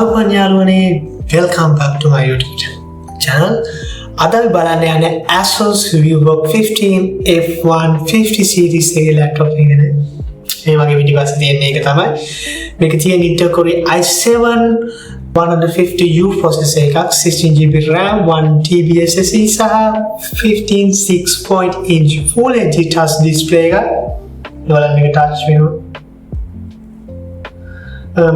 Welcome back to my YouTube channel. Adal balane ane Asus VivoBook 15 F150 series එකේ laptop එකනේ. මේ වගේ පිටිපස්සේ තියෙන එක තමයි. මේක තියෙන Intel Core i7 150U processor එකක් 16GB RAM 1TB SSD සහ 15.6-inch Full HD touch display එකක්. බලන්න මේක touch වෙනවා.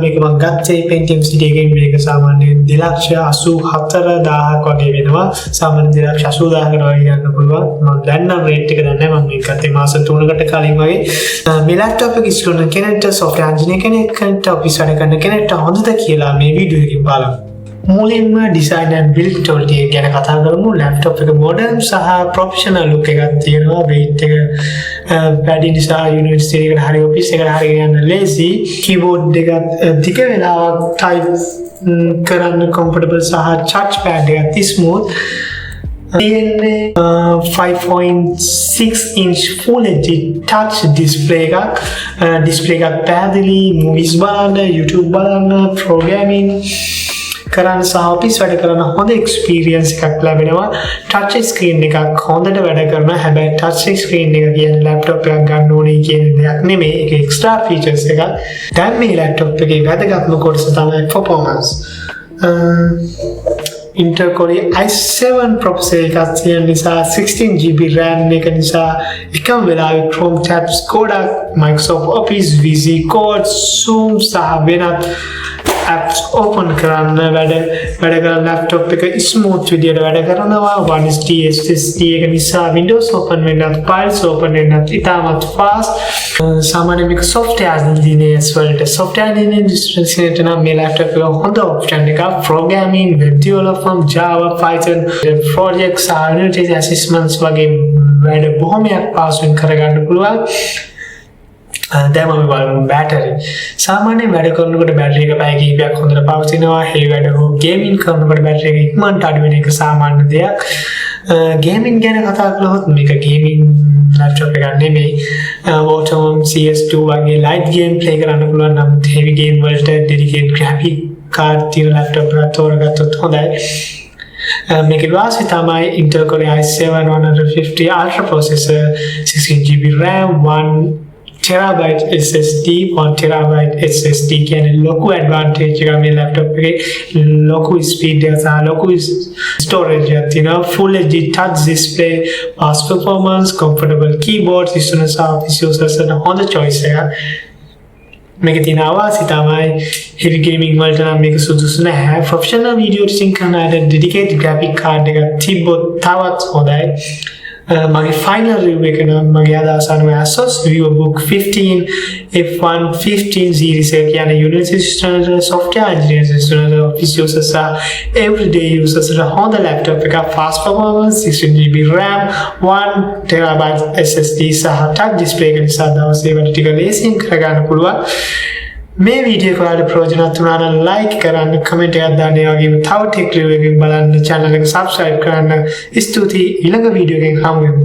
මේක මම ගත්තේ Pentium CD එකෙන් මේක සාමාන්‍යයෙන් 2,84,000ක් වගේ වෙනවා. සාමාන්‍ය 2,80,000කට වගේ ගන්න පුළුවන්. මම දැන් නම් රේට් එක දන්නේ නැහැ. මම මේක ගත්තේ මාස 3කට කලින් වගේ. මේ laptop එක ඉස්කෝන කෙනෙක්ට software engineer කෙනෙක්ට office වැඩ කරන කෙනෙක්ට හොඳද කියලා මේ වීඩියෝ එකකින් බලමු. මුලින්ම design and build quality ගැන කතා කරමු. laptop එක modern සහ professional look එකක් තියෙනවා. weight එක වැඩි නිසා university එකට හරි office එකට හරි යන්න lazy. keyboard එක දිග වෙලාවක් type කරන්න comfortable සහ touch pad එක smooth. 5.6-inch Full HD touch display එකක්. display එකක් පැහැදිලි movies බලන්න, YouTube බලන්න, programming කරන්න සහ office වැඩ කරන හොඳ experience එකක් ලැබෙනවා. touch screen එකක් හොඳට වැඩ කරනවා. හැබැයි touch screen එක කියන්නේ laptop එකක් ගන්න ඕනේ කියන දෙයක් නෙමෙයි. ඒක extra features එකක්. දැන් මේ laptop එකේ වැදගත්ම කොටස තමයි performance. Intel Core i7 processor එකක් තියෙන නිසා 16GB RAM එක නිසා එකම වෙලාවෙ Chrome tabs ගොඩක් Microsoft Office, VS Code, Zoom සහ වෙනත් apps open කරන්න වැඩ කරන laptop එක smooth විදියට වැඩ කරනවා. 1SD SSD එක නිසා Windows open වෙන්නත් files open වෙන්නත් ඉතාමත් fast. සාමාන්‍ය මේක software engineers වලට software engineers නම් මේ laptop එක හොඳ option එකක්. programming, web development, Java, Python projects, unit assessments වගේ වැඩ බොහොමයක් පාසුවෙන් කරගන්න පුළුවන්. දැන් මම බලමු බැටරි. සාමාන්‍යයෙන් වැඩ කරනකොට බැටරි එක පැය කිහිපයක් හොඳට පවතිනවා. heavy වැඩ හෝ ගේමින් කරනකොට බැටරි එක ඉක්මනට අඩු වෙන එක සාමාන්‍ය දෙයක්. ගේමින් ගැන කතා කළොත් මේක ගේමින් laptop එකක් නෙමෙයි. Waterworld CS2 වගේ light game play කරන්න පුළුවන්. නම් heavy game වලට dedicated graphic card තියෙන laptop එකක් තෝරගත්තොත් හොඳයි. මේකේ වාසිය තමයි Intel Core i7 150 Ultra processor, 16GB RAM, 1TB SSD, 1TB SSD කියන්නේ ලොකු advantage එකක් මේ laptop එකේ. ලොකු speed එක සහ ලොකු storage එකක් තියෙනවා. Full HD touch display, fast performance, comfortable keyboard, student සහ office users ට හොඳ choice එකක්. මේක තියෙන අවාසිය තමයි heavy gaming වලට නම් මේක සුදුසු නැහැ. professional video editing කරන අයට dedicated graphic card එකක් තිබ්බොත් තවත් හොඳයි. මගේ final review එක නම් මගේ අදහස අනුව Asus VivoBook 15 F150 series එක කියන්නේ university students, software engineers, students, office users, everyday users ට හොඳ laptop එකක්. fast performance, 16GB RAM, 1TB SSD සහ touch display එක නිසා දවසේ වැඩ ටික ලේසියෙන් කරගන්න පුළුවන්. මේ වීඩියෝ එක ඔයාලට ප්‍රයෝජනවත් වුණා නම් like කරන්න, comment එකක් දාන්න, ඒ වගේම තව tech review එකක් බලන්න, channel එක subscribe කරන්න. ස්තුතියි. ඊළඟ වීඩියෝ එකකින් හමු වෙමු.